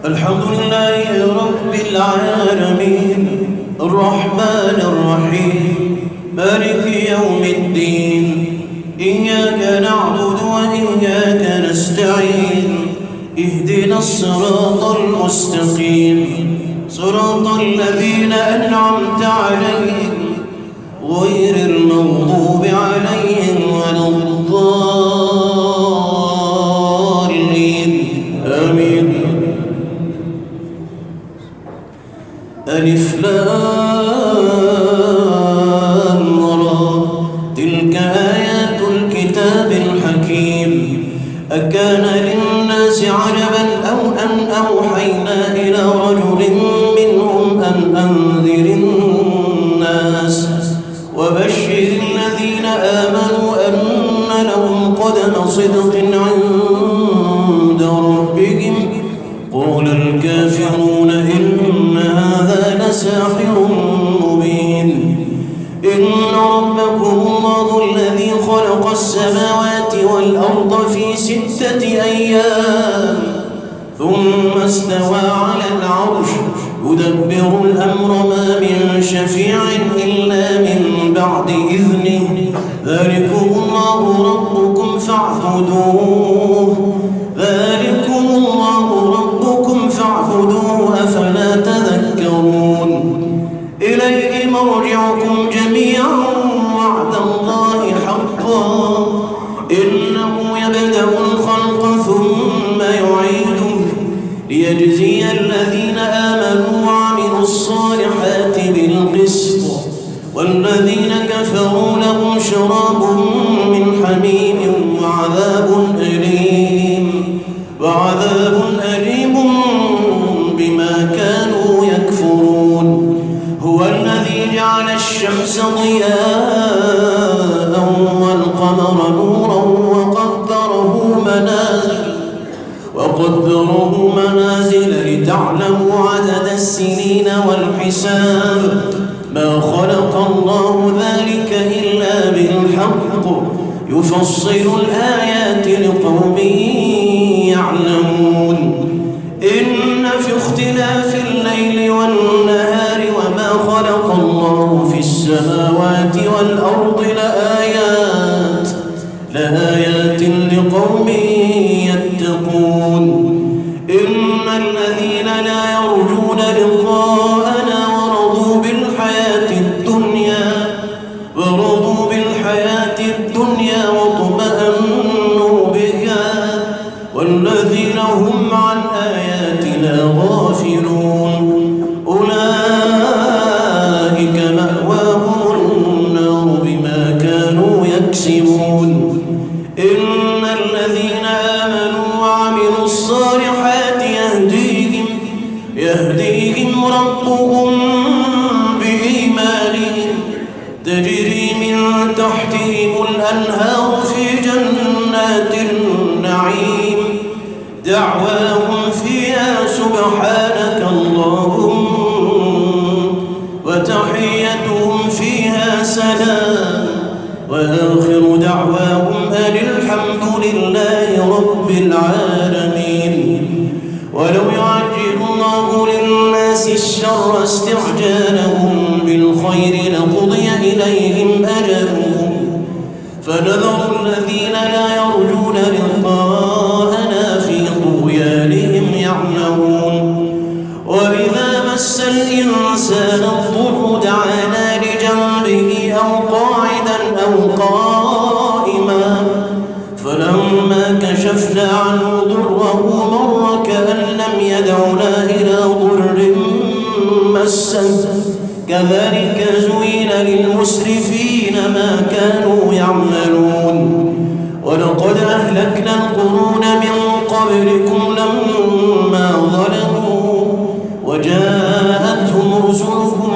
الحمد لله رب العالمين الرحمن الرحيم مالك يوم الدين إياك نعبد وإياك نستعين اهدنا الصراط المستقيم صراط الذين أنعمت عليهم غير المغضوب عليهم ولا الضالين آمين. ألف لام را تلك آيات الكتاب الحكيم أكان للناس عجبا أن أوحينا إلى رجل منهم أن أنذر الناس وبشر الذين آمنوا أن لهم قدم صدق عند ربهم قال الكافرون إن هذا لساحر مبين. إن ربكم الله الذي خلق السماوات والأرض في 6 أيام ثم استوى على العرش يدبر الأمر ما من شفيع إلا من بعد إذنه ذلكم الله ربكم فاعبدوه أفلا تذكرون. إليه مرجعكم جميعا وعد الله حقا إنه يبدأ الخلق ثم يعيده ليجزي الذين آمنوا وعملوا الصالحات بالقسط والذين كفروا لهم شراب من حميم وعذاب أليم بما كانوا يكفرون. هو الذي جعل الشمس ضياء والقمر نورا وقدره منازل لتعلموا عدد السنين والحساب ما خلق الله ذلك إلا بالحق يفصل الآيات لقوم يعلمون. إن في اختلاف الليل والنهار وما خلق الله في السماوات والأرض لآيات لقوم يتقون. إن الذين لا يرجون لقاءنا ورضوا بالحياة الدنيا واطمأنوا بها والذين هم عن آياتنا غافلون أولئك مأواهم النار بما كانوا يكسبون. إن الذين آمنوا وعملوا الصالحات يهديهم ربهم بإيمانهم تجري من تحتهم الأنهار في جنات النعيم دعواهم فيها سبحانك اللهم وتحيتهم فيها سلام وآخر دعواهم أن الحمد لله رب العالمين. ولو يعجل الله للناس الشر استعجالهم بالخير لقضي إليهم أجلهم فنذر الذين لا يرجون لقاءنا في طغيانهم يعمهون. وإذا مس الإنسان الضر دعانا لجنبه أو قاعدا أو قائما فلما كشفنا عنه ضره مر كأن لم يدعنا إلى ضر مسه كذلك زين للمسرفين ما كانوا يعملون. ولقد أهلكنا القرون من قبلكم لما ظلموا وجاءتهم رسلهم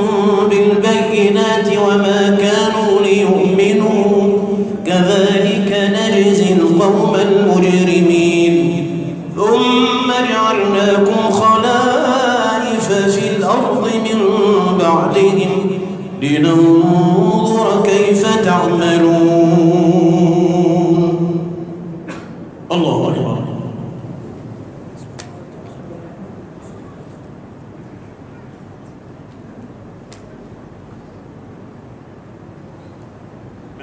بالبينات وما كانوا ليؤمنوا كذلك نجزي القوم المجرمين. ثم جعلناكم خلائف في الأرض من بعدهم لننظر كيف تعملون. الله أكبر.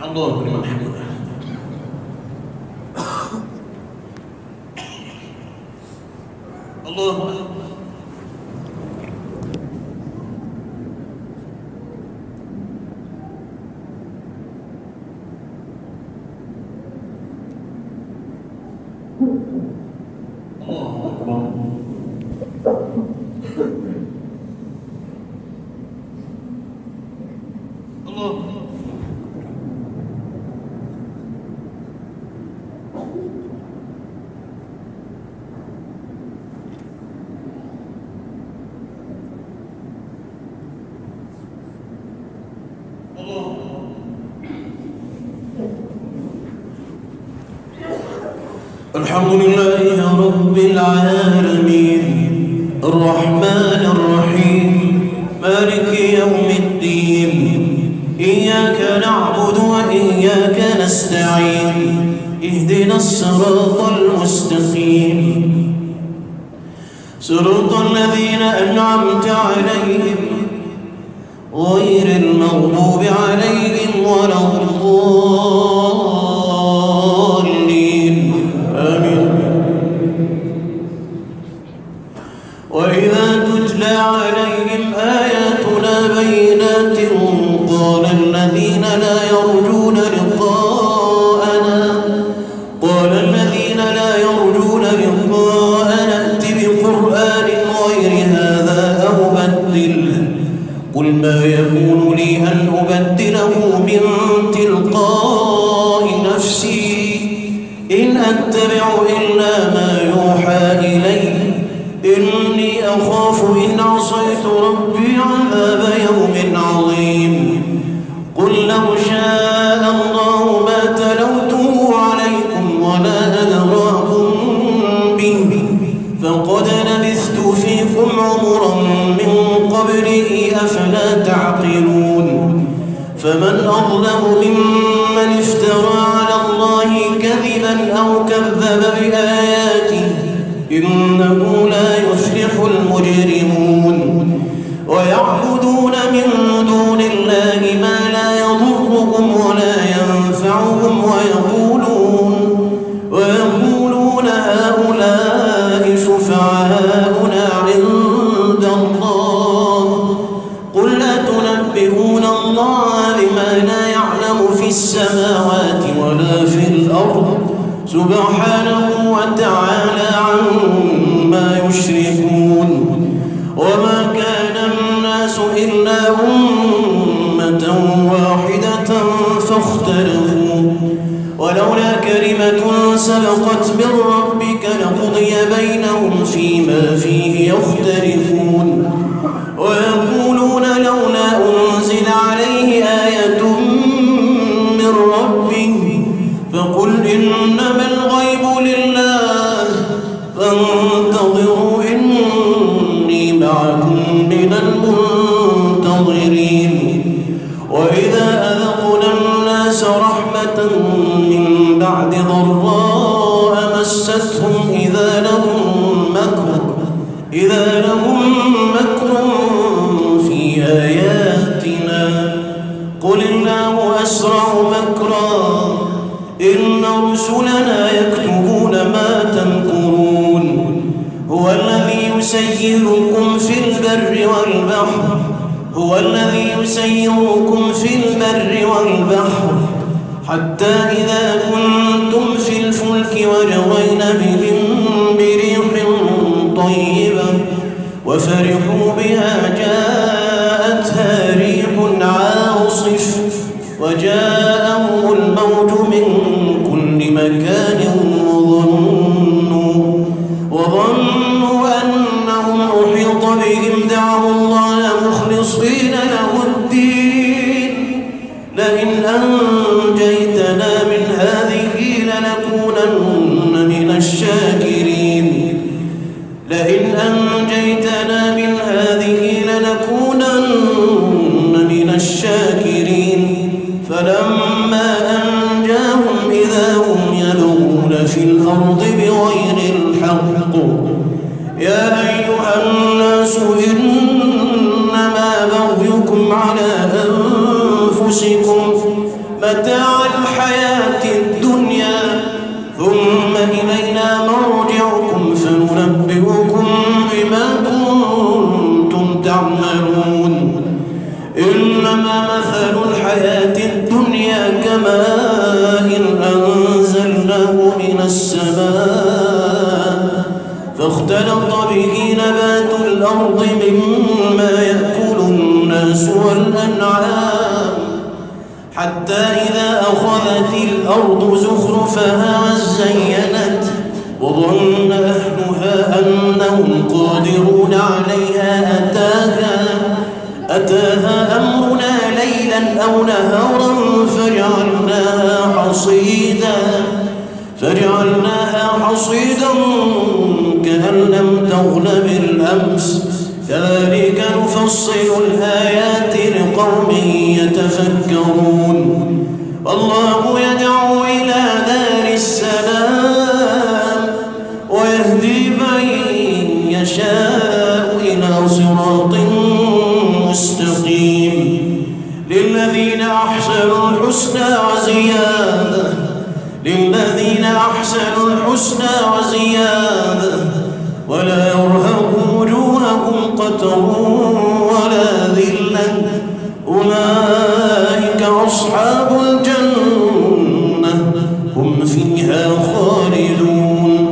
الله لمن حمده. الله أكبر. الحمد لله رب العالمين الرحمن الرحيم مالك يوم الدين إياك نعبد وإياك نستعين اهدنا الصراط المستقيم صراط الذين أنعمت عليهم غير المغضوب عليهم ولا الضالين آمين. وإذا تتلى عليهم آياتنا بينات قال الذين لا يرجون لقاءنا ائت بقرآن غير هذا أو بدله قل ما يكون لي أن أبدله من تلقاء نفسي إن أتبع إلا ما يوحى إلي إني أخاف إن عصيت ربي عذاب يوم عظيم قل لو شاء الله ما تلوته عليكم ولا أدراكم به فقد لبثت فيكم عمرا من قبله أفلا تعقلون فمن أظلم ممن افترى على الله كذبا أو كذب بآياته إنه لا يفلح المجرمون ويعبدون من دون الله ما لا يضرهم ولا ينفعهم ويقولون هؤلاء شفعاؤنا عند الله قل أتنبئون الله بما لا يعلم في السماوات ولا في الأرض سبحانه وتعالى عما يشركون وما كان الناس إلا أمة واحدة فاختلفوا ولولا كلمة سبقت من ربك لقضي بينهم فيما فيه يختلفون ويقولون لولا أنزل عليه آية من ربه فقل إنما الغيب لله فانتظروا إني معكم من المنتظرين وإذا أذقنا الناس رحمة من بعد ضراء مستهم إذا لهم مكر في آياتنا قل الله أسرع مكرا إن رسلنا يكتبون ما تمكرون هو الذي يسيركم في البر والبحر حتى إذا كنتم في الفلك وجرين بهم بريح طيبة وفرحوا بها جاءتها ريح عاصف وجاءهم الموج من كل مكان وظنوا أنهم أحيط بهم دعوا الله مخلصين له الدين لئن أنجيتنا من هذه لنكونن من الشاكرين فلما أنجاهم إذا هم يبغون في الأرض بغير الحق يا أيها الناس إنما بغيكم على أنفسكم متاع الحياة الدنيا ثم إلينا مرجعكم فننبئكم بما كنتم تعملون إنما مثل الحياة الدنيا كماء أنزلناه من السماء فاختلط به نبات الأرض مما يأكل الناس والأنعام حتى إذا أخذت الأرض زخرفها وزينت وظن أهلها أنهم قادرون عليها أتاها أمرنا ليلا أو نهارا فجعلناها حصيدا كأن لم تغن بالأمس كذلك نفصل الآيات لقوم يتفكرون والله يدعو إلى دار السلام ويهدي من يشاء إلى صراط مستقيم للذين أحسنوا الحسنى وزيادة ولا يرهق وجوههم قتر ولا ذلة أولئك أصحاب الجنة هم فيها خالدون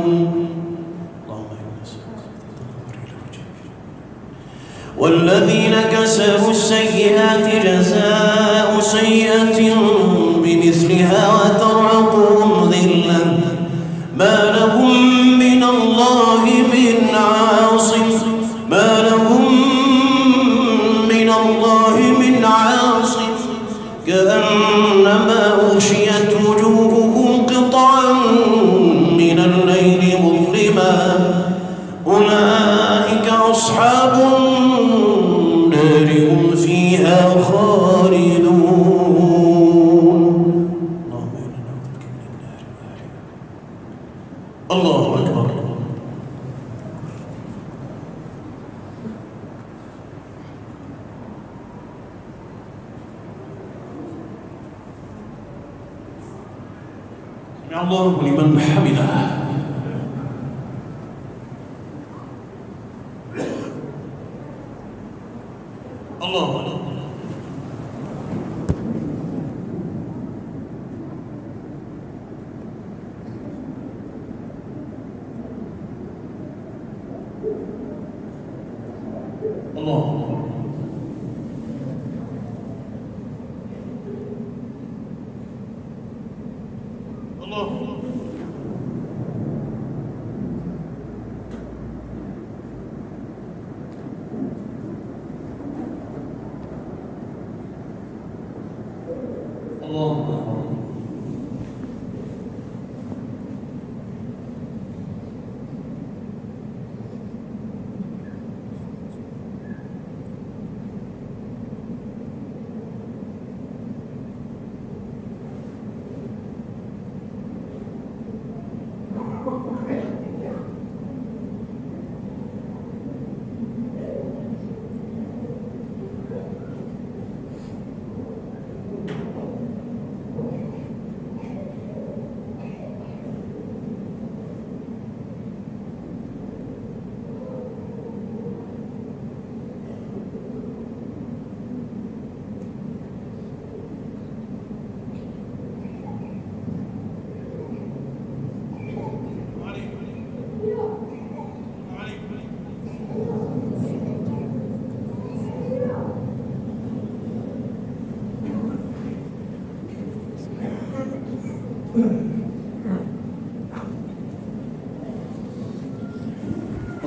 والذين كسبوا السيئات جزاء سيئة بمثلها وترهقهم ذلة ما لهم من الله من عاصم كأنما أغشيت وجوههم قطعا من الليل مظلما أولئك أصحاب النار هم فيها خالدون الله أكبر سمع الله لمن حمده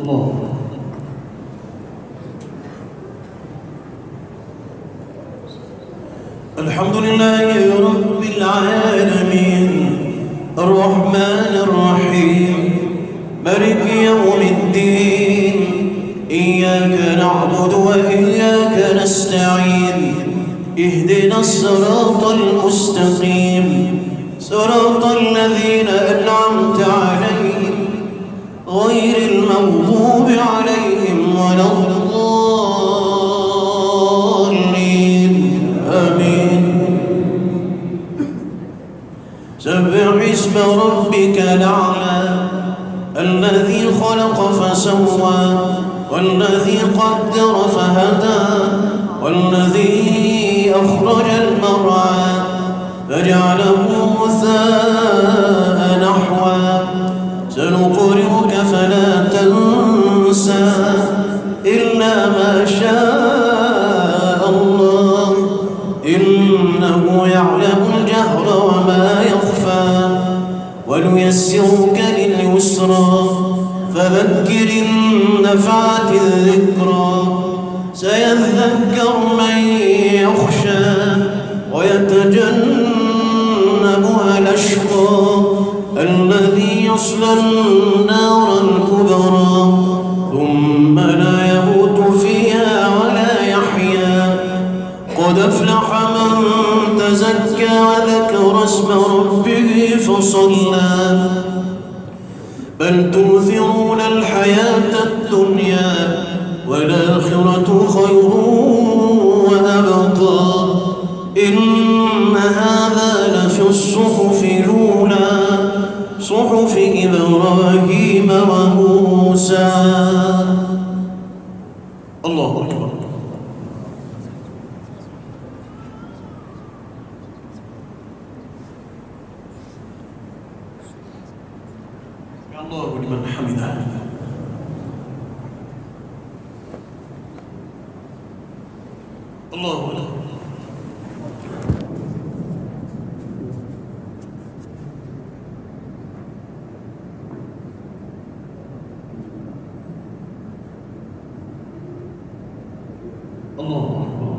الله الحمد لله رب العالمين الرحمن الرحيم مالك يوم الدين إياك نعبد وإياك نستعين اهدنا الصراط المستقيم صراط الذين أنعمت عليهم غير المغضوب عليهم ولا الضالين آمين اسم ربك الأعلى الذي خلق فسوى والذي قدر فهدى والذي أخرج المرعى فجعله غثاء نحوا سنقرئك فلا تنسى إلا ما شاء الله إنه يعلم الجهر وما يخفى ونيسرك لليسرى فذكر إن نفعت الذكرى سيذكر من يخشى ويتجنبها الأشقى الذي يصلى النار الكبرى ثم لا يموت فيها ولا يحيا قد أفلح من تزكى وذكر اسم ربه فصلى بل تؤثرون الحياة الدنيا والآخرة خير وأبقى إن هذا لفي الصحف الأولى صحف إبراهيم وموسى. الله أكبر. الله لمن حمده. الله أكبر. الله أكبر.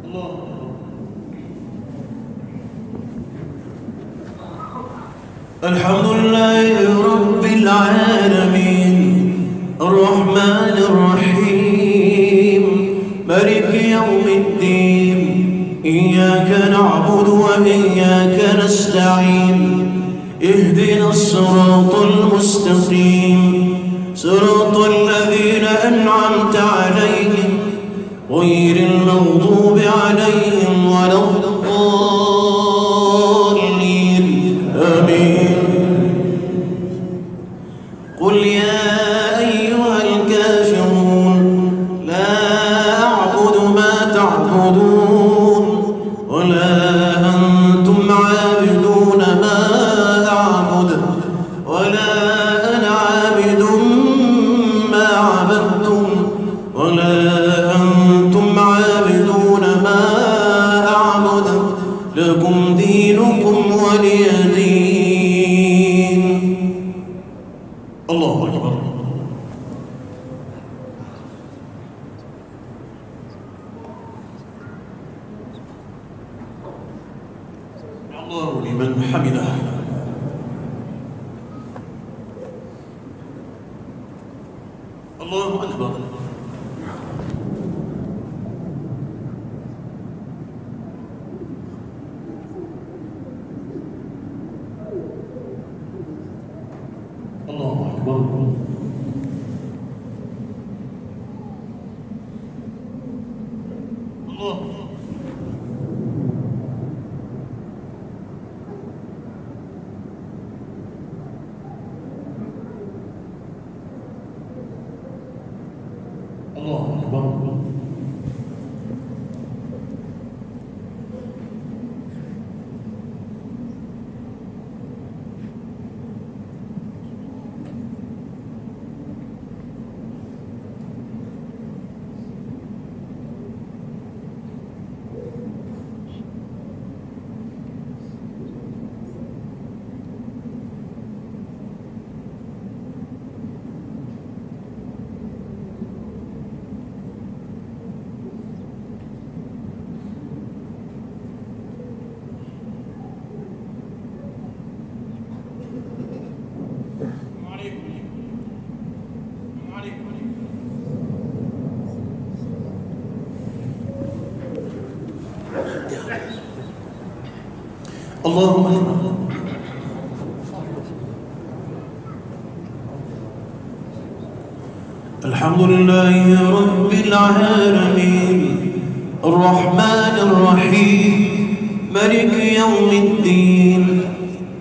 الله الحمد لله رب العالمين الرحمن الرحيم مالك يوم الدين إياك نعبد وإياك نستعين اهدنا الصراط المستقيم صراط الذين أنعمت عليهم غير المغضوب عليهم ولا الضالين آمين. قل يا أيها الكافرون لا أعبد ما تعبدون ولا أنتم عابدون ما أعبد ولا أنا عابد ما عبدتم ولا أنتم عابدون ما أعبد لكم دينكم ولي دين. الله أكبر. الله لمن حمده. الله أكبر. الله أكبر. الله الله أكبر. الله أكبر. الحمد لله رب العالمين الرحمن الرحيم مالك يوم الدين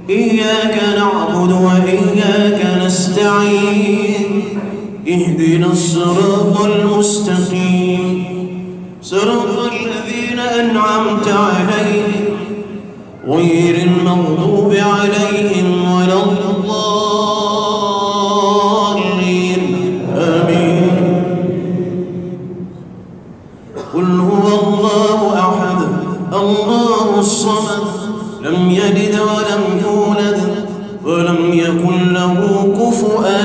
إياك نعبد وإياك نستعين اهدنا الصراط المستقيم صراط الذين أنعمت عليهم غير المغضوب عليهم ولا الضالين آمين. قل هو الله أحد الله الصمد لم يلد ولم يولد ولم يكن له كفؤا